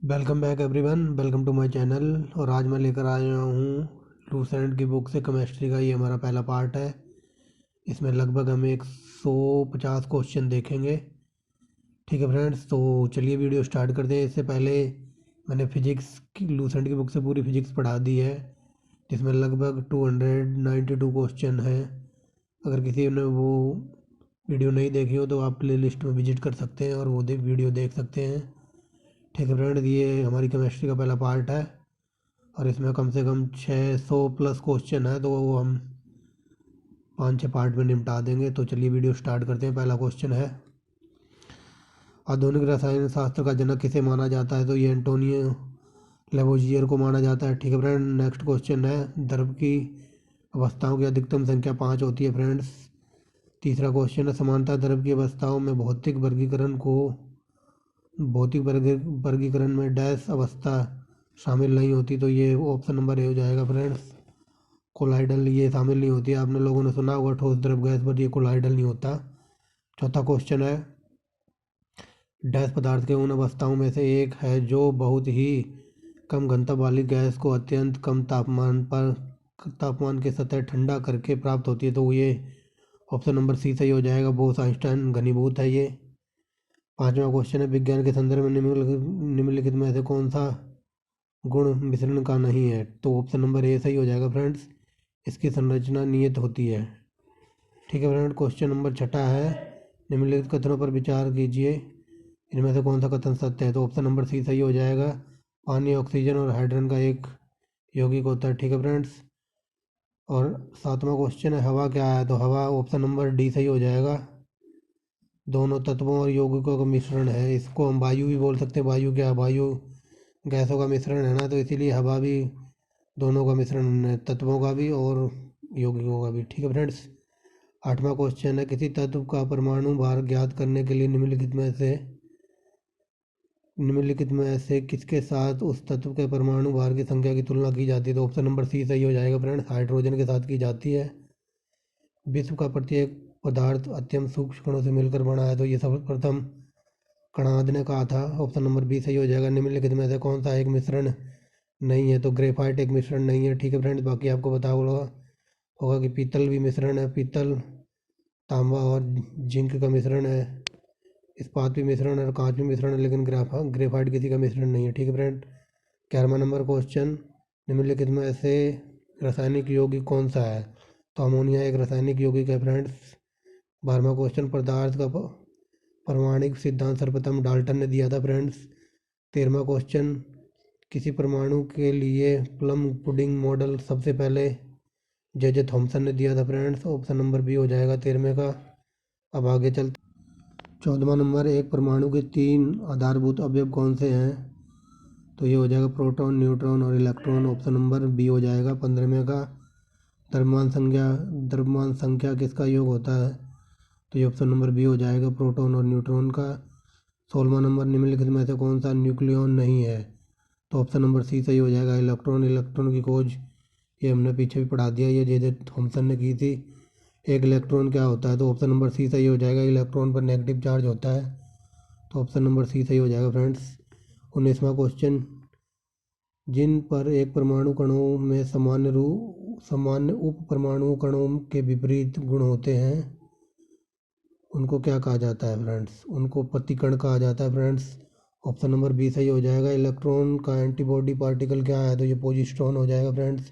Welcome back everyone, welcome to my channel. और आज मैं लेकर आया हूँ लूसेंट की बुक से केमिस्ट्री का। ये हमारा पहला पार्ट है। इसमें लगभग हम 150 क्वेश्चन देखेंगे। ठीक है फ्रेंड्स, तो चलिए वीडियो स्टार्ट करते हैं। इससे पहले मैंने फिजिक्स की लूसेंट की बुक से पूरी फिजिक्स पढ़ा दी है, जिसमें लगभग 292 क्वेश्चन हैं। अगर किसी ने वो वीडियो नहीं देखी हो तो आप प्ले लिस्ट में विजिट कर सकते हैं और वो वीडियो देख सकते हैं। ठीक है फ्रेंड्स, ये हमारी केमिस्ट्री का पहला पार्ट है और इसमें कम से कम 600 प्लस क्वेश्चन है, तो वो हम 5-6 पार्ट में निपटा देंगे। तो चलिए वीडियो स्टार्ट करते हैं। पहला क्वेश्चन है, आधुनिक रसायन शास्त्र का जनक किसे माना जाता है? तो ये एंटोनियो लेवोजियर को माना जाता है। ठीक है फ्रेंड, नेक्स्ट क्वेश्चन है, द्रव की अवस्थाओं की अधिकतम संख्या 5 होती है फ्रेंड्स। तीसरा क्वेश्चन है, समानता द्रव की अवस्थाओं में भौतिक वर्गीकरण में डैश अवस्था शामिल नहीं होती। तो ये ऑप्शन नंबर ए हो जाएगा फ्रेंड्स, कोलाइडल। ये शामिल नहीं होती। आपने लोगों ने सुना होगा ठोस द्रव गैस, पर ये कोलाइडल नहीं होता। चौथा क्वेश्चन है, डैश पदार्थ के उन अवस्थाओं में से एक है जो बहुत ही कम घनत्व वाली गैस को अत्यंत कम तापमान के सतह ठंडा करके प्राप्त होती है। तो ये ऑप्शन नंबर सी सही हो जाएगा, बोस आइंस्टाइन घनीभूत है ये। पांचवा क्वेश्चन है, विज्ञान के संदर्भ में निम्नलिखित में से कौन सा गुण मिश्रण का नहीं है? तो ऑप्शन नंबर ए सही हो जाएगा फ्रेंड्स, इसकी संरचना नियत होती है। ठीक है फ्रेंड, क्वेश्चन नंबर छठा है, निम्नलिखित कथनों पर विचार कीजिए, इनमें से कौन सा कथन सत्य है? तो ऑप्शन नंबर सी सही हो जाएगा, पानी ऑक्सीजन और हाइड्रोजन का एक यौगिक होता है। ठीक है फ्रेंड्स, और सातवां क्वेश्चन है, हवा क्या है? तो हवा ऑप्शन नंबर डी सही हो जाएगा, दोनों तत्वों और यौगिकों का मिश्रण है। इसको हम वायु भी बोल सकते हैं। वायु क्या है? वायु गैसों का मिश्रण है ना, तो इसीलिए हवा भी दोनों का मिश्रण है, तत्वों का भी और यौगिकों का भी। ठीक है फ्रेंड्स, आठवां क्वेश्चन है, किसी तत्व का परमाणु भार ज्ञात करने के लिए निम्नलिखित में से किसके साथ उस तत्व के परमाणु भार की संख्या की तुलना की जाती है? तो ऑप्शन नंबर सी सही हो जाएगा फ्रेंड्स, हाइड्रोजन के साथ की जाती है। विश्व का प्रत्येक पदार्थ अत्यंत सूक्ष्म कणों से मिलकर बना है। तो ये सर्वप्रथम कणाद ने कहा था। ऑप्शन नंबर बी सही हो जाएगा, निम्नलिखित में से कौन सा एक मिश्रण नहीं है? तो ग्रेफाइट एक मिश्रण नहीं है। ठीक है फ्रेंड्स, बाकी आपको पता होगा कि पीतल भी मिश्रण है। पीतल तांबा और जिंक का मिश्रण है। इस्पात भी मिश्रण है और कांच भी मिश्रण है, लेकिन ग्रेफाइट किसी का मिश्रण नहीं है। ठीक है फ्रेंड, 11वां नंबर क्वेश्चन, निम्नलिखित में से रासायनिक यौगिक कौन सा है? तो अमोनिया एक रासायनिक यौगिक है फ्रेंड्स। 12वां क्वेश्चन, पदार्थ का परमाणिक सिद्धांत सर्वप्रथम डाल्टन ने दिया था फ्रेंड्स। 13वां क्वेश्चन, किसी परमाणु के लिए प्लम पुडिंग मॉडल सबसे पहले जे थॉमसन ने दिया था फ्रेंड्स। ऑप्शन नंबर बी हो जाएगा 13वें का। अब आगे चलते। 14वां नंबर, एक परमाणु के 3 आधारभूत अवयव कौन से हैं? तो ये हो जाएगा प्रोटॉन, न्यूट्रॉन और इलेक्ट्रॉन। ऑप्शन नंबर बी हो जाएगा 15वें का। द्रव्यमान संख्या किसका योग होता है? तो ये ऑप्शन नंबर बी हो जाएगा, प्रोटॉन और न्यूट्रॉन का। 16वां नंबर, निम्नलिखित में से कौन सा न्यूक्लियॉन नहीं है? तो ऑप्शन नंबर सी सही हो जाएगा, इलेक्ट्रॉन। इलेक्ट्रॉन की खोज ये हमने पीछे भी पढ़ा दिया, ये जे थॉमसन ने की थी। एक इलेक्ट्रॉन क्या होता है? तो ऑप्शन नंबर सी सही हो जाएगा, इलेक्ट्रॉन पर नेगेटिव चार्ज होता है। तो ऑप्शन नंबर सी सही हो जाएगा फ्रेंड्स। 19वां क्वेश्चन, जिन पर एक परमाणु कणों में सामान्य उप परमाणु कणों के विपरीत गुण होते हैं, उनको क्या कहा जाता है फ्रेंड्स? उनको प्रतिकण कहा जाता है फ्रेंड्स। ऑप्शन नंबर बी सही हो जाएगा, इलेक्ट्रॉन का एंटीबॉडी पार्टिकल क्या है? तो ये पोजिट्रॉन हो जाएगा फ्रेंड्स।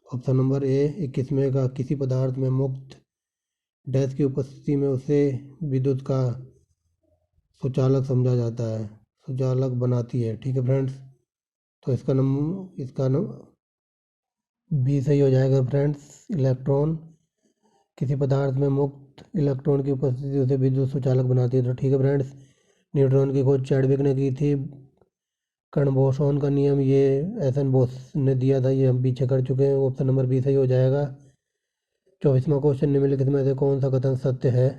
ऑप्शन नंबर ए 21वें का, किसी पदार्थ में मुक्त डैश की उपस्थिति में उसे विद्युत का सुचालक समझा जाता है, सुचालक बनाती है। ठीक है फ्रेंड्स, तो इसका नंबर बी सही हो जाएगा फ्रेंड्स, इलेक्ट्रॉन। किसी पदार्थ में मुक्त इलेक्ट्रॉन की उपस्थिति उसे विद्युत सुचालक बनाती है। तो ठीक है फ्रेंड्स, न्यूट्रॉन की खोज चैडविक ने की थी। कण बोसॉन का नियम ये एसन बोस ने दिया था, ये हम पीछे कर चुके हैं। ऑप्शन नंबर बी सही हो जाएगा। 24वां क्वेश्चन, निम्नलिखित में से कौन सा कथन सत्य है?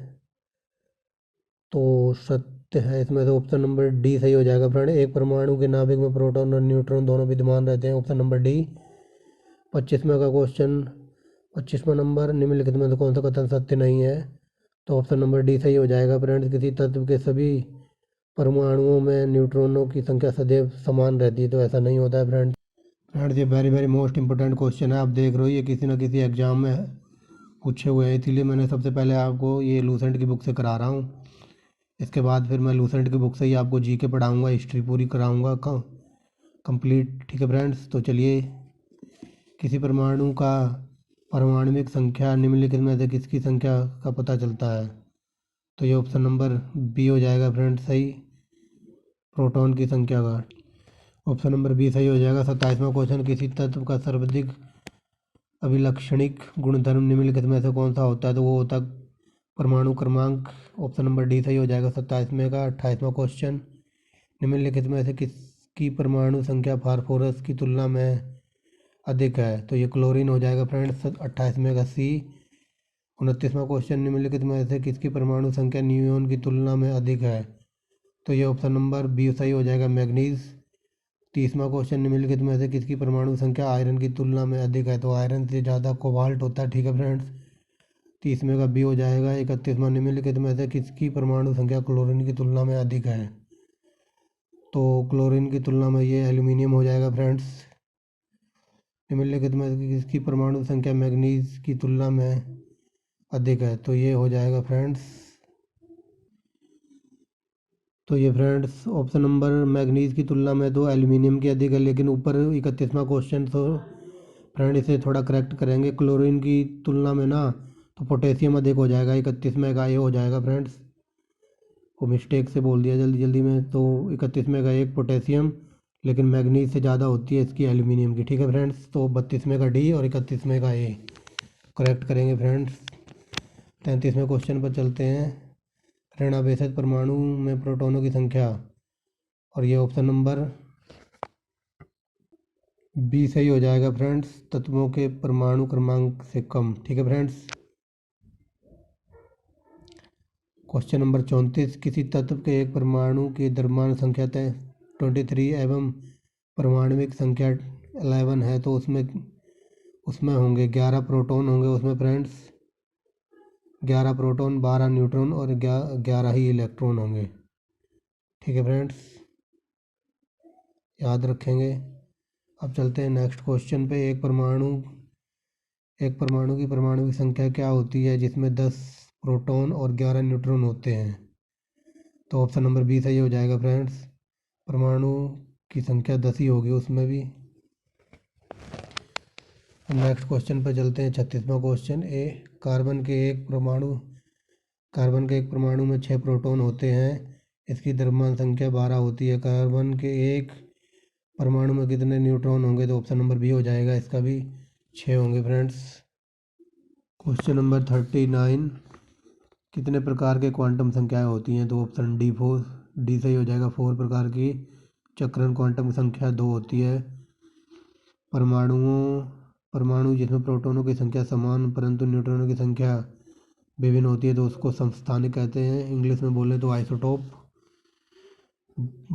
तो सत्य है इसमें से ऑप्शन नंबर डी सही हो जाएगा फ्रेंड, एक परमाणु के नाभिक में प्रोटॉन और न्यूट्रॉन दोनों विद्यमान रहते हैं। Option number D. 25वें का क्वेश्चन, 25वां नंबर, निम्नलिखित में से कौन सा कथन सत्य नहीं है? तो ऑप्शन नंबर डी सही हो जाएगा फ्रेंड्स, किसी तत्व के सभी परमाणुओं में न्यूट्रॉनों की संख्या सदैव समान रहती है, तो ऐसा नहीं होता है फ्रेंड्स ये very very most important question है। आप देख रहे हो ये किसी न किसी एग्जाम में पूछे हुए हैं, इसीलिए मैंने सबसे पहले आपको ये लूसेंट की बुक से करा रहा हूँ। इसके बाद फिर मैं लूसेंट की बुक से ही आपको जीके पढ़ाऊँगा, हिस्ट्री पूरी कराऊँगा कंप्लीट। ठीक है फ्रेंड्स, तो चलिए, किसी परमाणु का पारमाणविक संख्या निम्नलिखित में से किसकी संख्या का पता चलता है? तो ये ऑप्शन नंबर बी हो जाएगा फ्रेंड्स सही, प्रोटॉन की संख्या का। ऑप्शन नंबर बी सही हो जाएगा। 27वां क्वेश्चन, किसी तत्व का सर्वाधिक अभिलक्षणिक गुणधर्म निम्नलिखित में से कौन सा होता है? तो वो होता है परमाणु क्रमांक। ऑप्शन नंबर डी सही हो जाएगा 27वें का। 28वां क्वेश्चन, निम्नलिखित में से किसकी परमाणु संख्या फास्फोरस की तुलना में अधिक है? तो ये क्लोरीन हो जाएगा फ्रेंड्स 28वें का सी। 29वां क्वेश्चन, निम्नलिखित में से किसकी परमाणु संख्या नियोन की तुलना में अधिक है? तो ये ऑप्शन नंबर बी सही हो जाएगा मैग्नीज। 30वां क्वेश्चन, निम्नलिखित में से किसकी परमाणु संख्या आयरन की तुलना में अधिक है? तो आयरन से ज़्यादा कोबाल्ट होता है। ठीक है फ्रेंड्स, 30वें का बी हो जाएगा। 31वां, निम्नलिखित में से किसकी परमाणु संख्या क्लोरीन की तुलना में अधिक है? तो क्लोरीन की तुलना में ये एल्यूमिनियम हो जाएगा फ्रेंड्स। निम्नलिखित में से किसकी परमाणु संख्या मैग्नीज की तुलना में अधिक है? तो ये हो जाएगा फ्रेंड्स, तो ये फ्रेंड्स ऑप्शन नंबर मैग्नीज की तुलना में तो एल्यूमिनियम की अधिक है, लेकिन ऊपर 31वां क्वेश्चन तो फ्रेंड इसे थोड़ा करेक्ट करेंगे, क्लोरीन की तुलना में ना तो पोटेशियम अधिक हो जाएगा। 31वें का ये हो जाएगा फ्रेंड्स, वो मिस्टेक से बोल दिया जल्दी जल्दी में। तो 31वें का एक पोटेशियम, लेकिन मैग्नीज से ज़्यादा होती है इसकी एल्यूमिनियम की। ठीक है फ्रेंड्स, तो 32वें का डी और 31वें का ए करेक्ट करेंगे फ्रेंड्स। 33वें क्वेश्चन पर चलते हैं, ऋणावेशित परमाणु में प्रोटॉनों की संख्या, और ये ऑप्शन नंबर बी सही हो जाएगा फ्रेंड्स, तत्वों के परमाणु क्रमांक से कम। ठीक है फ्रेंड्स। क्वेश्चन नंबर 34, किसी तत्व के एक परमाणु की द्रव्यमान संख्या 23 एवं परमाणविक संख्या 11 है, तो उसमें होंगे 11 प्रोटॉन होंगे उसमें फ्रेंड्स, 11 प्रोटॉन, 12 न्यूट्रॉन और 11 ही इलेक्ट्रॉन होंगे। ठीक है फ्रेंड्स, याद रखेंगे। अब चलते हैं नेक्स्ट क्वेश्चन पे। एक परमाणु की परमाणु संख्या क्या होती है जिसमें 10 प्रोटॉन और 11 न्यूट्रॉन होते हैं? तो ऑप्शन नंबर बी सही हो जाएगा फ्रेंड्स, परमाणु की संख्या 10 ही होगी उसमें भी। नेक्स्ट क्वेश्चन पर चलते हैं। 36वां क्वेश्चन, कार्बन के एक परमाणु में 6 प्रोटॉन होते हैं, इसकी द्रव्यमान संख्या 12 होती है। कार्बन के एक परमाणु में कितने न्यूट्रॉन होंगे? तो ऑप्शन नंबर बी हो जाएगा, इसका भी 6 होंगे फ्रेंड्स। क्वेश्चन नंबर 39, कितने प्रकार के क्वांटम संख्याएं होती हैं? तो ऑप्शन डी सही हो जाएगा, 4 प्रकार की। चक्रण क्वांटम संख्या 2 होती है। परमाणु जिसमें प्रोटॉनों की संख्या समान परंतु न्यूट्रॉनों की संख्या विभिन्न होती है, तो उसको समस्थानिक कहते हैं, इंग्लिश में बोले तो आइसोटोप।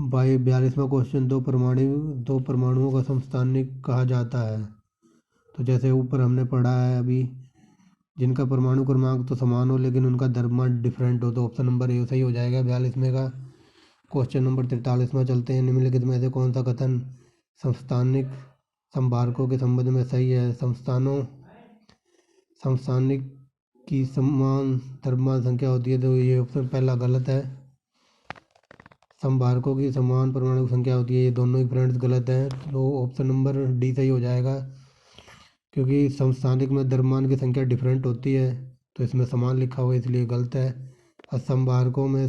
42वां क्वेश्चन, दो परमाणुओं का समस्थानिक कहा जाता है। तो जैसे ऊपर हमने पढ़ा है अभी, जिनका परमाणु क्रमांक तो समान हो लेकिन उनका द्रव्यमान डिफरेंट हो, तो ऑप्शन नंबर ए सही हो जाएगा 42वें का। क्वेश्चन नंबर 43वां चलते हैं, निम्नलिखित में से कौन सा कथन समस्थानिक संभारकों के संबंध में सही है? समस्थानिक की समान द्रव्यमान संख्या होती है, तो ये ऑप्शन पहला गलत है। संभारकों की समान परमाणु संख्या होती है, ये दोनों ही फ्रेंड्स गलत हैं, तो ऑप्शन नंबर डी सही हो जाएगा, क्योंकि समस्थानिक में द्रव्यमान की संख्या डिफरेंट होती है, तो इसमें समान लिखा हुआ है इसलिए गलत है। और संभारकों में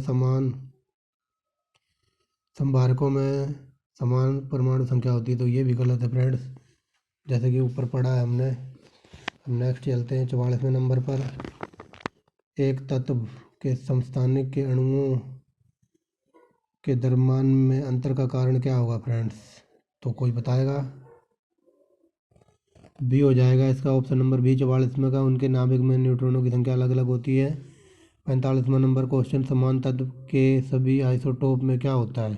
समान परमाणु संख्या होती है, तो ये भी गलत है फ्रेंड्स, जैसे कि ऊपर पढ़ा है हमने। नेक्स्ट चलते हैं 44वें नंबर पर, एक तत्व के समस्थानिक के अणुओं के द्रव्यमान में अंतर का कारण क्या होगा फ्रेंड्स? तो कोई बताएगा? बी हो जाएगा इसका, ऑप्शन नंबर बी 44वें का, उनके नाभिक में न्यूट्रॉनों की संख्या अलग अलग होती है। 45वां नंबर क्वेश्चन, समान तत्व के सभी आइसोटोप में क्या होता है?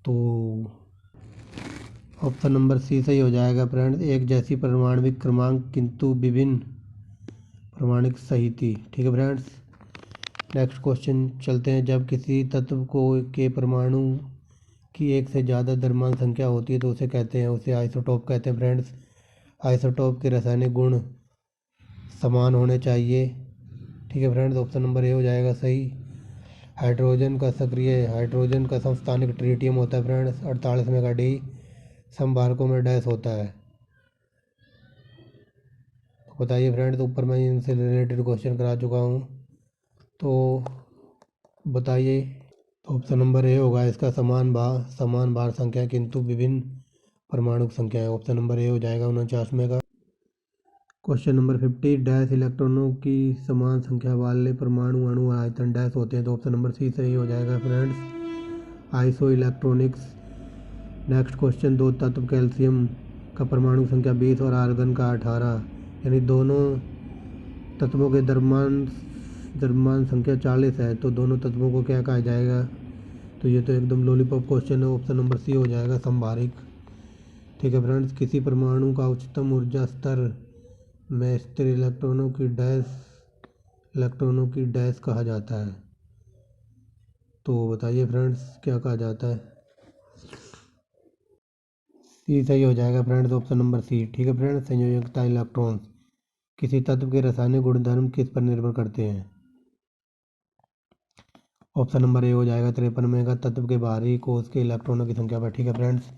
तो ऑप्शन नंबर सी सही हो जाएगा फ्रेंड्स, एक जैसी परमाणविक क्रमांक किंतु विभिन्न परमाणुक सहिति। ठीक है फ्रेंड्स। नेक्स्ट क्वेश्चन चलते हैं। जब किसी तत्व को के परमाणु की एक से ज़्यादा द्रव्यमान संख्या होती है तो उसे कहते हैं, उसे आइसोटोप कहते हैं फ्रेंड्स। आइसोटोप के रासायनिक गुण समान होने चाहिए। ठीक है फ्रेंड्स, ऑप्शन नंबर ए हो जाएगा सही। हाइड्रोजन का समस्थानिक ट्रिटियम होता है फ्रेंड्स 48 मेगा डी। समभारकों में डैश होता है। तो बताइए फ्रेंड्स, ऊपर मैं इनसे रिलेटेड क्वेश्चन करा चुका हूँ, तो बताइए। तो ऑप्शन नंबर ए होगा इसका समान भार संख्या किंतु विभिन्न परमाणु संख्या है। ऑप्शन नंबर ए हो जाएगा 49 का। क्वेश्चन नंबर 50, डैश इलेक्ट्रॉनों की समान संख्या वाले परमाणु अणु आयतन डैश होते हैं। तो ऑप्शन नंबर सी सही हो जाएगा friends, iso electronics. Next question, दो तत्व कैल्शियम का परमाणु संख्या 20 और आर्गन का 18, यानी दोनों तत्वों के द्रव्यमान संख्या 40 है, तो दोनों तत्वों को क्या कहा जाएगा? तो ये तो एकदम लॉलीपॉप क्वेश्चन है। ऑप्शन नंबर सी हो जाएगा संभारिक। ठीक है फ्रेंड्स, किसी परमाणु का उच्चतम ऊर्जा स्तर में स्थिर इलेक्ट्रॉनों की डैश कहा जाता है। तो बताइए फ्रेंड्स, क्या कहा जाता है? सी सही हो जाएगा फ्रेंड्स, ऑप्शन नंबर सी। ठीक है फ्रेंड्स, संयोजकता इलेक्ट्रॉन्स। किसी तत्व के रासायनिक गुणधर्म किस पर निर्भर करते हैं? ऑप्शन नंबर ए हो जाएगा 53 का, तत्व के बाहरी कोश के इलेक्ट्रॉनों की संख्या पर। ठीक है फ्रेंड्स,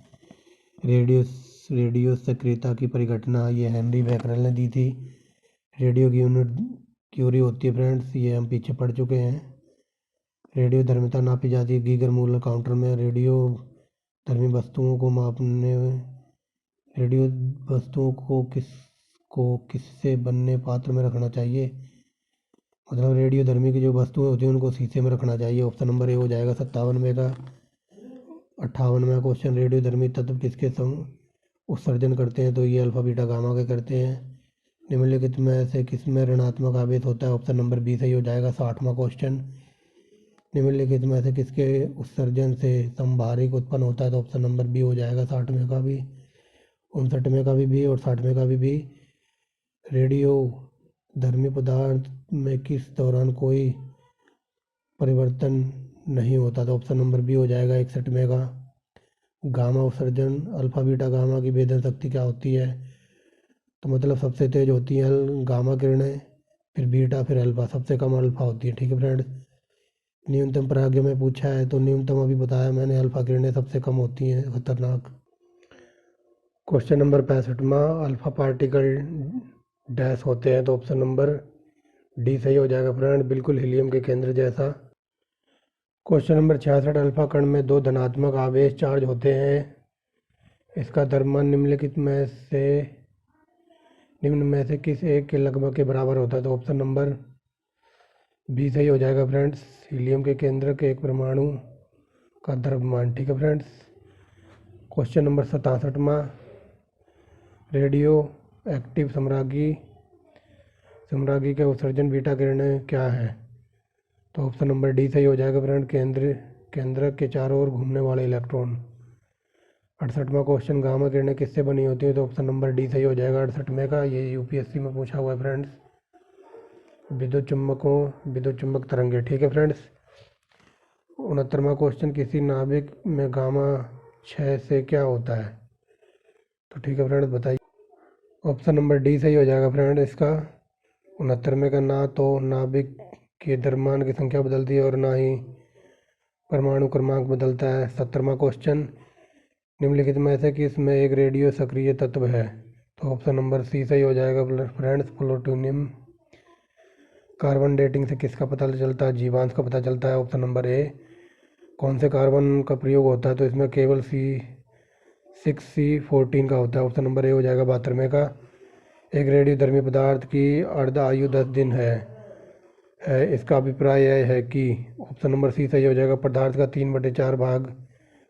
रेडियो सक्रियता की परिघटना ये हेनरी बैकरेल ने दी थी। रेडियो की यूनिट क्यूरी होती है फ्रेंड्स, ये हम पीछे पढ़ चुके हैं। रेडियो धर्मिता नापी जाती है गीगर मूलर काउंटर में। रेडियो धर्मी वस्तुओं को मापने, रेडियो वस्तुओं को किससे बनने पात्र में रखना चाहिए? मतलब रेडियो धर्मी की जो वस्तुएं होती हैं उनको शीशे में रखना चाहिए। ऑप्शन नंबर ए हो जाएगा 57 का। 58वां क्वेश्चन, रेडियो धर्मी तत्व किसके उत्सर्जन करते हैं? तो ये अल्फा बीटा गामा के करते हैं। निम्नलिखित में से किसमें ऋणात्मक आवेश होता है? ऑप्शन नंबर बी सही हो जाएगा। 60वां क्वेश्चन, निम्नलिखित में से किसके उत्सर्जन से समभारिक उत्पन्न होता है? तो ऑप्शन नंबर बी हो जाएगा 60वें का भी, 59वें का भी और 60वें का भी। रेडियो धर्मी पदार्थ में किस दौरान कोई परिवर्तन नहीं होता? तो ऑप्शन नंबर बी हो जाएगा 61वें का। गामा उत्सर्जन, अल्फा बीटा गामा की भेदन शक्ति क्या होती है? तो मतलब सबसे तेज होती है गामा किरणें, फिर बीटा, फिर अल्फा, सबसे कम अल्फा होती है। ठीक है फ्रेंड्स, न्यूनतम प्राज्ञ में पूछा है तो न्यूनतम अभी बताया मैंने, अल्फा किरणें सबसे कम होती हैं खतरनाक। Question number 65, alpha particle dash होते हैं। तो ऑप्शन नंबर डी सही हो जाएगा फ्रेंड, बिल्कुल हीलियम के केंद्र जैसा। क्वेश्चन नंबर 66, अल्फा कण में दो धनात्मक आवेश चार्ज होते हैं, इसका द्रव्यमान निम्न में से किस एक के लगभग के बराबर होता है? तो ऑप्शन नंबर बी सही हो जाएगा फ्रेंड्स, हीलियम के केंद्र के एक परमाणु का द्रव्यमान। ठीक है friends, question number 67, radio active समरागी के उत्सर्जन बीटा किरणें क्या है? तो ऑप्शन नंबर डी सही हो जाएगा फ्रेंड, केंद्र के चारों ओर घूमने वाले इलेक्ट्रॉन। 68वां क्वेश्चन, गामा किरणें किससे बनी होती है? तो ऑप्शन नंबर डी सही हो जाएगा 68वें का, ये यूपीएससी में पूछा हुआ है फ्रेंड्स। विद्युत चुंबक तरंगे। ठीक है फ्रेंड्स, 69वां क्वेश्चन, किसी नाभिक में गामा 6 से क्या होता है? तो ठीक है फ्रेंड्स, बताइए। ऑप्शन नंबर डी सही हो जाएगा फ्रेंड इसका। 69वें का, ना तो नाभिक के द्रव्यमान की संख्या बदलती है और ना ही परमाणु क्रमांक बदलता है। 70वां क्वेश्चन, निम्नलिखित में से किस में एक रेडियो सक्रिय तत्व है? तो ऑप्शन नंबर सी सही हो जाएगा फ्रेंड्स, प्लूटोनियम। कार्बन डेटिंग से किसका पता चलता है? जीवांश का पता चलता है। Option number A. कौन से कार्बन का प्रयोग होता है? तो इसमें केवल C6C14 का होता है। ऑप्शन नंबर ए हो जाएगा 72वें का। एक रेडियोधर्मी पदार्थ की अर्ध आयु 10 दिन है, इसका अभिप्राय यह है कि ऑप्शन नंबर सी सही हो जाएगा, पदार्थ का 3/4 भाग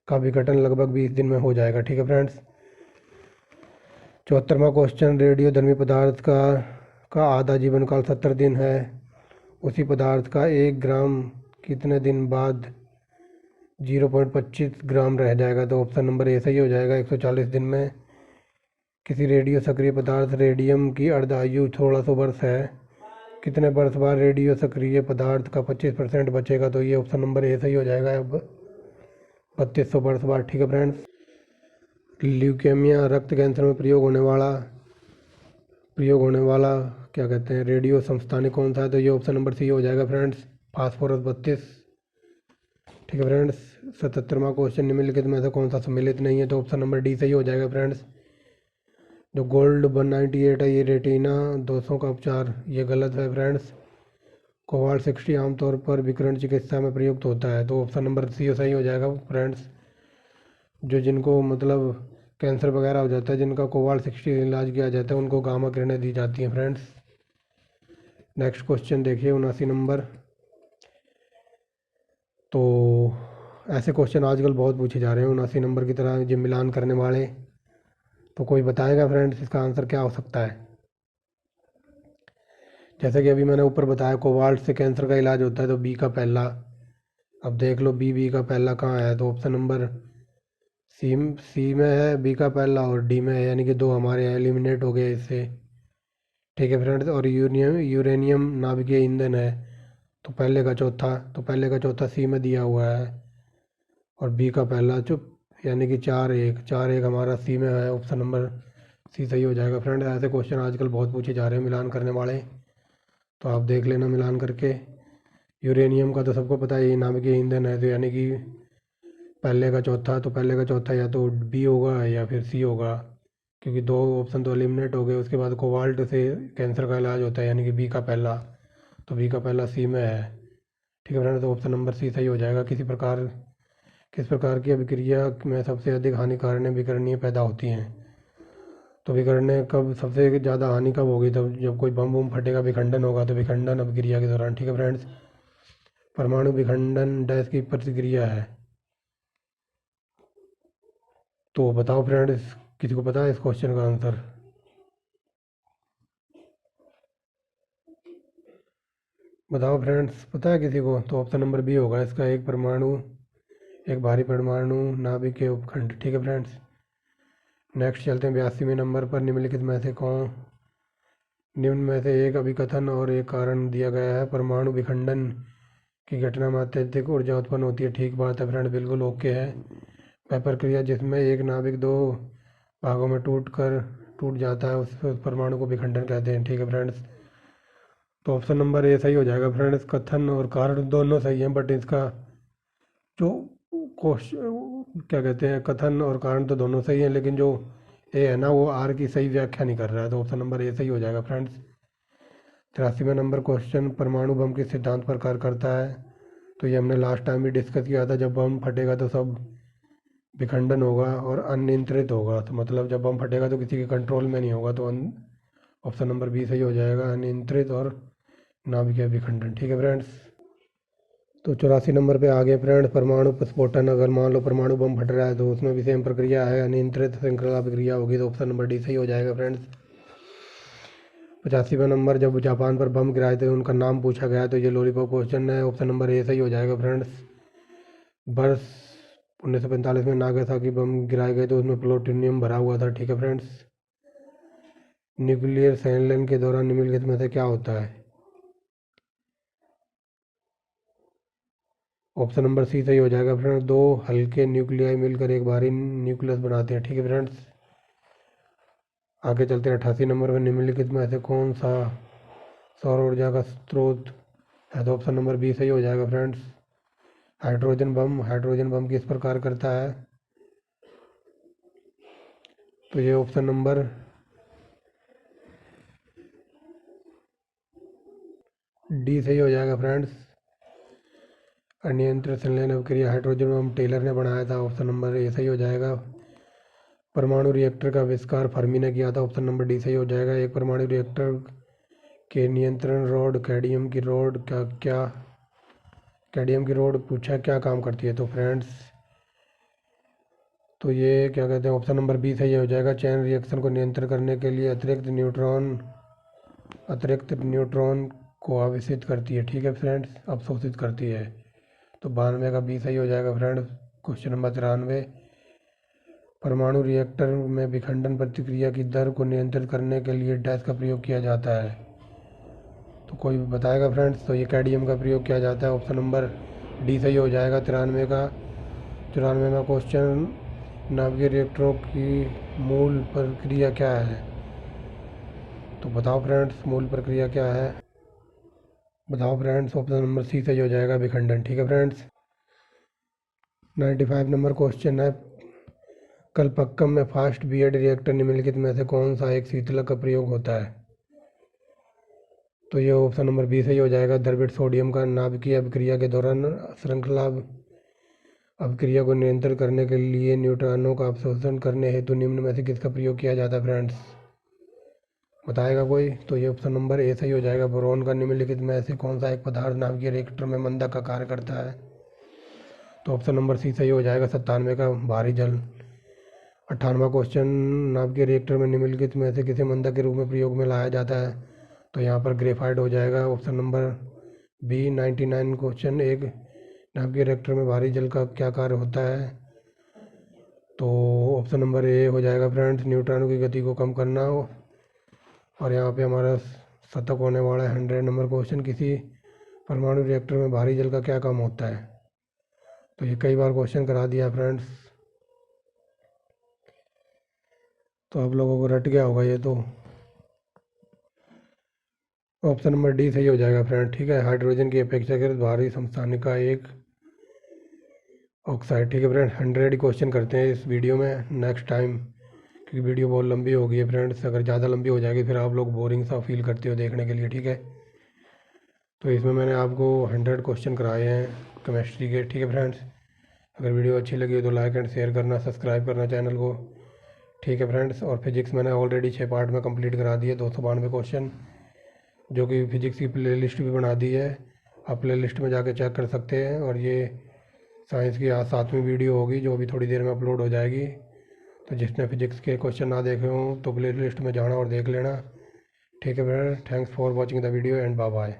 का विघटन लगभग 20 दिन में हो जाएगा। ठीक है फ्रेंड्स, 74वां क्वेश्चन, रेडियोधर्मी पदार्थ का आधा जीवन काल 70 दिन है, उसी पदार्थ का 1 ग्राम कितने दिन बाद 0.25 ग्राम रह जाएगा? तो ऑप्शन नंबर ए सही हो जाएगा, 140 दिन में। किसी रेडियो सक्रिय पदार्थ रेडियम की अर्ध आयु 1600 वर्ष है, कितने बर्स बाद रेडियो सक्रिय पदार्थ का 25% बचेगा? तो ये ऑप्शन नंबर ए सही हो जाएगा। अब 3200 बर्स बाद। ठीक है फ्रेंड्स। ल्यूकेमिया रक्त कैंसर में प्रयोग होने वाला क्या कहते हैं रेडियो समस्थानिक कौन सा है? तो ये ऑप्शन नंबर सी हो जाएगा फ्रेंड्स, फास्फोरस 32। ठीक है फ्रेंड्स। 77वां क्वेश्चन, निम्नलिखित में से कौन सा सम्मिलित नहीं है? तो ऑप्शन नंबर डी सही हो जाएगा फ्रेंड्स। जो गोल्ड 198 है ये रेटिना दोषों का उपचार, ये गलत है फ्रेंड्स। कोबाल्ट 60 आमतौर पर विकिरण चिकित्सा में प्रयुक्त होता है। तो ऑप्शन नंबर सी सही हो जाएगा फ्रेंड्स। जो जिनको मतलब कैंसर वगैरह हो जाता है, जिनका कोबाल्ट 60 इलाज किया जाता है, उनको गामा किरणें दी जाती हैं फ्रेंड्स। नेक्स्ट क्वेश्चन देखिए 79 नंबर। तो ऐसे क्वेश्चन आजकल बहुत पूछे जा रहे हैं 79 नंबर की तरह जो मिलान करने वाले। तो कोई बताएगा फ्रेंड्स इसका आंसर क्या हो सकता है? जैसे कि अभी मैंने ऊपर बताया कोबाल्ट से कैंसर का इलाज होता है, तो बी का पहला। अब देख लो बी का पहला कहाँ है? तो ऑप्शन नंबर सी में है बी का पहला और डी में है, यानी कि दो हमारे एलिमिनेट हो गए इससे। ठीक है फ्रेंड्स। और यूरेनियम नाभिकीय ईंधन है, तो पहले का चौथा सी में दिया हुआ है और बी का पहला चुप, यानी कि 4-1 हमारा सी में है। ऑप्शन नंबर सी सही हो जाएगा फ्रेंड। ऐसे क्वेश्चन आजकल बहुत पूछे जा रहे हैं मिलान करने वाले, तो आप देख लेना मिलान करके। यूरेनियम का तो सबको पता है ये नाभिकीय ईंधन है, तो यानी कि पहले का चौथा या तो बी होगा या फिर सी होगा, क्योंकि दो ऑप्शन तो एलिमिनेट हो गए। उसके बाद कोबाल्ट से कैंसर का इलाज होता है, यानी कि बी का पहला, तो बी का पहला सी में है। ठीक है फ्रेंड। तो ऑप्शन नंबर सी सही हो जाएगा। किस प्रकार की अभिक्रिया में सबसे अधिक हानिकारक विकिरणें पैदा होती हैं? तो विकिरणें कब सबसे ज़्यादा हानि कब होगी? तब जब कोई बम फटेगा, विखंडन होगा, तो विखंडन अभिक्रिया के दौरान। ठीक है फ्रेंड्स। परमाणु विखंडन डैश की प्रतिक्रिया है। तो बताओ फ्रेंड्स, किसी को पता है इस क्वेश्चन का आंसर? बताओ फ्रेंड्स, पता है किसी को? तो ऑप्शन नंबर बी होगा इसका, एक भारी परमाणु नाभिक के उपखंड। ठीक है फ्रेंड्स। नेक्स्ट चलते हैं 82वें नंबर पर। निम्न में से एक अभिकथन और एक कारण दिया गया है। परमाणु विखंडन की घटना में अत्यधिक ऊर्जा उत्पन्न होती है। ठीक बात है फ्रेंड, बिल्कुल ओके है। वह प्रक्रिया जिसमें एक नाभिक दो भागों में टूट जाता है उस परमाणु को विखंडन कहते हैं। ठीक है फ्रेंड्स। तो ऑप्शन नंबर ए सही हो जाएगा फ्रेंड्स। कथन और कारण दोनों सही हैं, बट इसका जो क्वेश्चन क्या कहते हैं, कथन और कारण तो दोनों सही हैं, लेकिन जो ए है ना वो आर की सही व्याख्या नहीं कर रहा है। तो ऑप्शन नंबर ए सही हो जाएगा फ्रेंड्स। 83वां नंबर क्वेश्चन, परमाणु बम किस सिद्धांत पर कार्य करता है? तो ये हमने लास्ट टाइम भी डिस्कस किया था। जब बम फटेगा तो सब विखंडन होगा और अनियंत्रित होगा, तो मतलब जब बम फटेगा तो किसी के कंट्रोल में नहीं होगा। तो ऑप्शन नंबर बी सही हो जाएगा, अनियंत्रित और नाभिकीय विखंडन। ठीक है फ्रेंड्स। तो 84 नंबर पे आ गए फ्रेंड्स, परमाणु विस्फोटन। अगर मान लो परमाणु बम फट रहा है तो उसमें भी सेम प्रक्रिया है, अनियंत्रित श्रृंखला प्रक्रिया होगी। तो ऑप्शन नंबर डी सही हो जाएगा फ्रेंड्स। 85वां नंबर, जब जापान पर बम गिराए थे उनका नाम पूछा गया, तो ये लॉलीपॉप क्वेश्चन है। ऑप्शन नंबर ए सही हो जाएगा फ्रेंड्स। वर्ष 1945 में नागासाकी बम गिराए गए, तो उसमें प्लूटोनियम भरा हुआ था। ठीक है फ्रेंड्स। न्यूक्लियर संयंत्र के दौरान निम्नलिखित में से क्या होता है? ऑप्शन नंबर सी सही हो जाएगा फ्रेंड्स। दो हल्के न्यूक्लियाई मिलकर एक भारी न्यूक्लियस बनाते हैं। ठीक है फ्रेंड्स। आगे चलते हैं 88 नंबर पर। निम्नलिखित में से कौन सा सौर ऊर्जा का स्रोत है? तो ऑप्शन नंबर बी सही हो जाएगा फ्रेंड्स। हाइड्रोजन बम किस प्रकार करता है? तो ये ऑप्शन नंबर डी सही हो जाएगा फ्रेंड्स। अनियंत्रित संलयन अभिक्रिया हाइड्रोजन बम टेलर ने बनाया था। ऑप्शन नंबर ए सही हो जाएगा। परमाणु रिएक्टर का आविष्कार फर्मी ने किया था। ऑप्शन नंबर डी सही हो जाएगा। एक परमाणु रिएक्टर के नियंत्रण रॉड कैडमियम की रोड पूछा क्या काम करती है? तो फ्रेंड्स, तो ये क्या कहते हैं, ऑप्शन नंबर बी सही हो जाएगा। चैन रिएक्शन को नियंत्रित करने के लिए अतिरिक्त न्यूट्रॉन को आवेशित करती है। ठीक है फ्रेंड्स, अवशोषित करती है। तो 92 का बी सही हो जाएगा फ्रेंड्स। क्वेश्चन नंबर 93, परमाणु रिएक्टर में विखंडन प्रतिक्रिया की दर को नियंत्रित करने के लिए डैश का प्रयोग किया जाता है। तो कोई बताएगा फ्रेंड्स? तो ये कैडमियम का प्रयोग किया जाता है। ऑप्शन नंबर डी सही हो जाएगा। 93वां क्वेश्चन, नाभिकीय रिएक्टरों की मूल प्रक्रिया क्या है? तो बताओ फ्रेंड्स, मूल प्रक्रिया क्या है? बताओ फ्रेंड्स। ऑप्शन नंबर सी सही हो जाएगा, विखंडन। ठीक है फ्रेंड्स। 95 नंबर क्वेश्चन है, कलपक्कम में फास्ट बीएड रिएक्टर निम्नलिखित में से कौन सा एक शीतलक का प्रयोग होता है? तो ये ऑप्शन नंबर बी सही हो जाएगा। द्रवित सोडियम का नाभिकीय अभिक्रिया के दौरान श्रृंखला अभिक्रिया को नियंत्रित करने के लिए न्यूट्रॉनों का अवशोषण करने हेतु निम्न में से किसका प्रयोग किया जाता है फ्रेंड्स? बताएगा कोई? तो ये ऑप्शन नंबर ए सही हो जाएगा। बोरॉन का निम्नलिखित में से कौन सा एक पदार्थ नाभिकीय रिएक्टर में मंदक का कार्य करता है? तो ऑप्शन नंबर सी सही हो जाएगा। 97 का भारी जल। 98वां क्वेश्चन, नाभिकीय रिएक्टर में निम्नलिखित में से किसे मंदक के रूप में प्रयोग में लाया जाता है? तो यहाँ पर ग्रेफाइट हो जाएगा। Option number B. 99 क्वेश्चन, एक नाभिकीय रिएक्टर में भारी जल का क्या कार्य होता है? तो ऑप्शन नंबर ए हो जाएगा फ्रेंड्स, न्यूट्रॉनों की गति को कम करना। और यहाँ पे हमारा शतक होने वाला है 100 नंबर क्वेश्चन, किसी परमाणु रिएक्टर में भारी जल का क्या काम होता है? तो ये कई बार क्वेश्चन करा दिया फ्रेंड्स, तो आप लोगों को रट गया होगा ये तो। ऑप्शन नंबर डी सही हो जाएगा फ्रेंड। ठीक है, हाइड्रोजन की अपेक्षाकृत भारी समस्थानिका एक ऑक्साइड। ठीक है फ्रेंड, 100 क्वेश्चन करते हैं इस वीडियो में नेक्स्ट टाइम, क्योंकि वीडियो बहुत लंबी हो गई है फ्रेंड्स। अगर ज़्यादा लंबी हो जाएगी फिर आप लोग बोरिंग सा फील करते हो देखने के लिए। ठीक है, तो इसमें मैंने आपको 100 क्वेश्चन कराए हैं केमिस्ट्री के। ठीक है फ्रेंड्स, अगर वीडियो अच्छी लगी हो तो लाइक एंड शेयर करना, सब्सक्राइब करना चैनल को। ठीक है फ्रेंड्स, और फिजिक्स मैंने ऑलरेडी 6 पार्ट में कंप्लीट करा दिए, 292 क्वेश्चन, जो कि फिजिक्स की प्लेलिस्ट भी बना दी है। आप प्लेलिस्ट में जाके चेक कर सकते हैं। और ये साइंस की आज 7वीं वीडियो होगी जो अभी थोड़ी देर में अपलोड हो जाएगी। तो जिसने फिजिक्स के क्वेश्चन ना देखे हों तो प्लेलिस्ट में जाना और देख लेना। ठीक है friend, thanks for watching the video and bye bye.